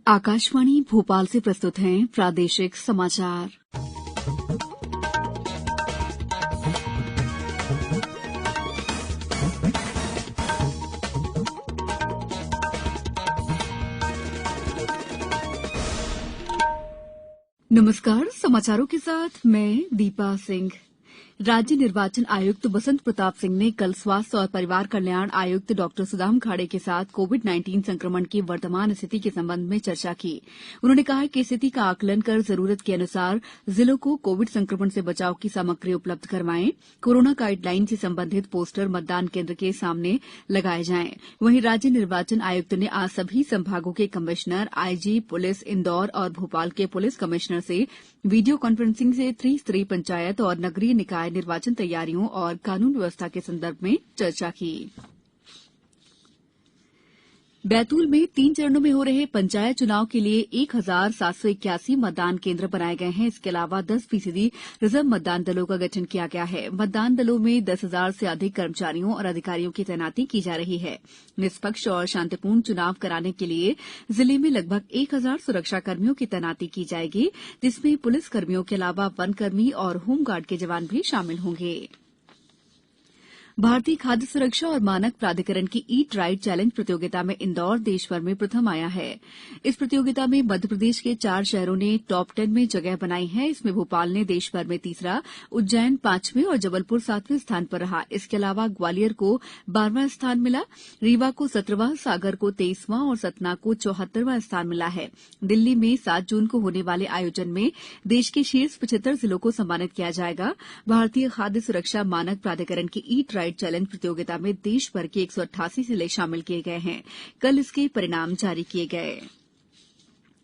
आकाशवाणी भोपाल से प्रस्तुत हैं प्रादेशिक समाचार। नमस्कार, समाचारों के साथ मैं दीपा सिंह। राज्य निर्वाचन आयुक्त बसंत प्रताप सिंह ने कल स्वास्थ्य और परिवार कल्याण आयुक्त डॉ सुदाम खाड़े के साथ कोविड-19 संक्रमण की वर्तमान स्थिति के संबंध में चर्चा की। उन्होंने कहा कि स्थिति का आकलन कर जरूरत के अनुसार जिलों को कोविड संक्रमण से बचाव की सामग्री उपलब्ध करवाएं। कोरोना गाइडलाइन से संबंधित पोस्टर मतदान केंद्र के सामने लगाए जाएं। वहीं राज्य निर्वाचन आयुक्त ने आज सभी संभागों के कमिश्नर, आईजी पुलिस, इंदौर और भोपाल के पुलिस कमिश्नर से वीडियो कॉन्फ्रेंसिंग से त्रिस्तरीय पंचायत और नगरीय निकाय निर्वाचन तैयारियों और कानून व्यवस्था के संदर्भ में चर्चा की। बैतूल में 3 चरणों में हो रहे पंचायत चुनाव के लिए 1781 मतदान केंद्र बनाए गए हैं। इसके अलावा 10% रिजर्व मतदान दलों का गठन किया गया है। मतदान दलों में 10,000 से अधिक कर्मचारियों और अधिकारियों की तैनाती की जा रही है। निष्पक्ष और शांतिपूर्ण चुनाव कराने के लिए जिले में लगभग 1,000 सुरक्षाकर्मियों की तैनाती की जाएगी, जिसमें पुलिसकर्मियों के अलावा वनकर्मी और होमगार्ड के जवान भी शामिल होंगे। भारतीय खाद्य सुरक्षा और मानक प्राधिकरण की ईट राइट चैलेंज प्रतियोगिता में इंदौर देशभर में प्रथम आया है। इस प्रतियोगिता में मध्यप्रदेश के 4 शहरों ने टॉप 10 में जगह बनाई है। इसमें भोपाल ने देशभर में तीसरा, उज्जैन 5वें और जबलपुर 7वें स्थान पर रहा। इसके अलावा ग्वालियर को 12वां स्थान मिला, रीवा को 17वां, सागर को 23वां और सतना को 74वां स्थान मिला है। दिल्ली में 7 जून को होने वाले आयोजन में देश के शीर्ष 75 जिलों को सम्मानित किया जाएगा। भारतीय खाद्य सुरक्षा मानक प्राधिकरण की ईट राइट चैलेंज प्रतियोगिता में देश भर के 188 जिले शामिल किए गए हैं। कल इसके परिणाम जारी किए गए।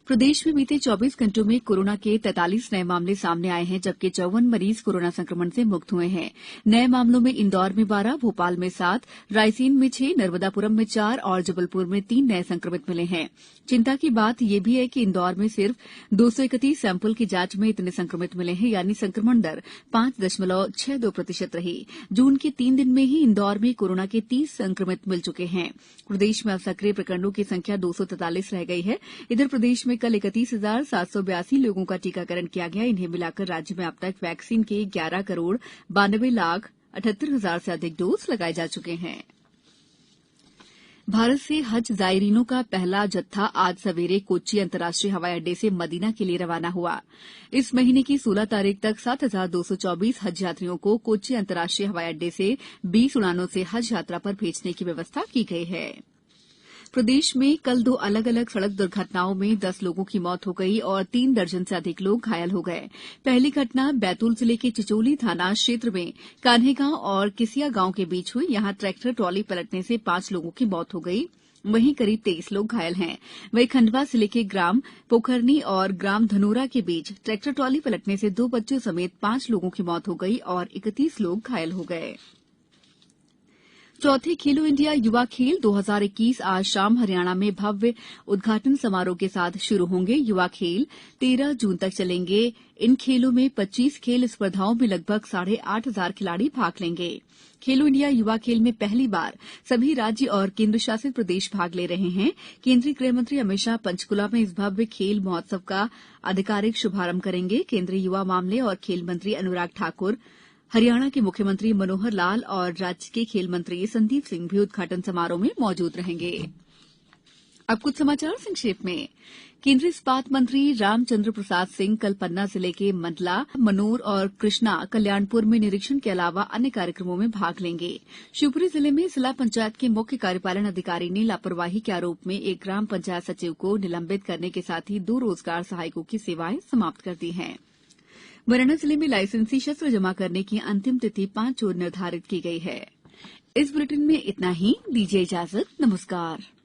प्रदेश में बीते 24 घंटों में कोरोना के 43 नए मामले सामने आए हैं, जबकि 54 मरीज कोरोना संक्रमण से मुक्त हुए हैं। नए मामलों में इंदौर में 12, भोपाल में 7, रायसेन में 6, नर्मदापुरम में 4 और जबलपुर में 3 नए संक्रमित मिले हैं। चिंता की बात यह भी है कि इंदौर में सिर्फ 231 सैंपल की जांच में इतने संक्रमित मिले हैं, यानी संक्रमण दर 5.62% रही। जून के 3 दिन में ही इंदौर में कोरोना के 30 संक्रमित मिल चुके हैं। प्रदेश में अब सक्रिय प्रकरणों की संख्या 243 रह गई है। इधर प्रदेश में कल 31,782 लोगों का टीकाकरण किया गया। इन्हें मिलाकर राज्य में अब तक वैक्सीन के 11,92,78,000 से अधिक डोज लगाए जा चुके हैं। भारत से हज जायरीनों का पहला जत्था आज सवेरे कोच्चि अंतर्राष्ट्रीय हवाई अड्डे से मदीना के लिए रवाना हुआ। इस महीने की 16 तारीख तक 7,224 हज यात्रियों को कोच्चि अंतर्राष्ट्रीय हवाई अड्डे से 20 उड़ानों से हज यात्रा पर भेजने की व्यवस्था की गई है। प्रदेश में कल 2 अलग-अलग सड़क दुर्घटनाओं में 10 लोगों की मौत हो गई और 3 दर्जन से अधिक लोग घायल हो गए। पहली घटना बैतूल जिले के चिचोली थाना क्षेत्र में कान्हेगांव और किसिया गांव के बीच हुई। यहां ट्रैक्टर ट्रॉली पलटने से 5 लोगों की मौत हो गई। वहीं करीब 23 लोग घायल हैं। वहीं खंडवा जिले के ग्राम पोखरनी और ग्राम धनोरा के बीच ट्रैक्टर ट्रॉली पलटने से 2 बच्चों समेत 5 लोगों की मौत हो गई और 31 लोग घायल हो गए। चौथे खेलो इंडिया युवा खेल 2021 आज शाम हरियाणा में भव्य उद्घाटन समारोह के साथ शुरू होंगे। युवा खेल 13 जून तक चलेंगे। इन खेलों में 25 खेल स्पर्धाओं में लगभग 8,500 खिलाड़ी भाग लेंगे। खेलो इंडिया युवा खेल में पहली बार सभी राज्य और केंद्र शासित प्रदेश भाग ले रहे हैं। केंद्रीय गृह मंत्री अमित शाह पंचकुला में इस भव्य खेल महोत्सव का आधिकारिक शुभारंभ करेंगे। केंद्रीय युवा मामले और खेल मंत्री अनुराग ठाकुर, हरियाणा के मुख्यमंत्री मनोहर लाल और राज्य के खेल मंत्री संदीप सिंह भी उद्घाटन समारोह में मौजूद रहेंगे। अब कुछ समाचार संक्षेप में। केंद्रीय इस्पात मंत्री रामचंद्र प्रसाद सिंह कल पन्ना जिले के मंडला, मनोर और कृष्णा कल्याणपुर में निरीक्षण के अलावा अन्य कार्यक्रमों में भाग लेंगे। शिवपुरी जिले में जिला पंचायत के मुख्य कार्यपालन अधिकारी ने लापरवाही के आरोप में एक ग्राम पंचायत सचिव को निलंबित करने के साथ ही 2 रोजगार सहायकों की सेवाएं समाप्त कर दी हैं। मुरैना जिले में लाइसेंसी शस्त्र जमा करने की अंतिम तिथि 5 जून निर्धारित की गई है। इस बुलेटिन में इतना ही। दीजिए इजाजत। नमस्कार।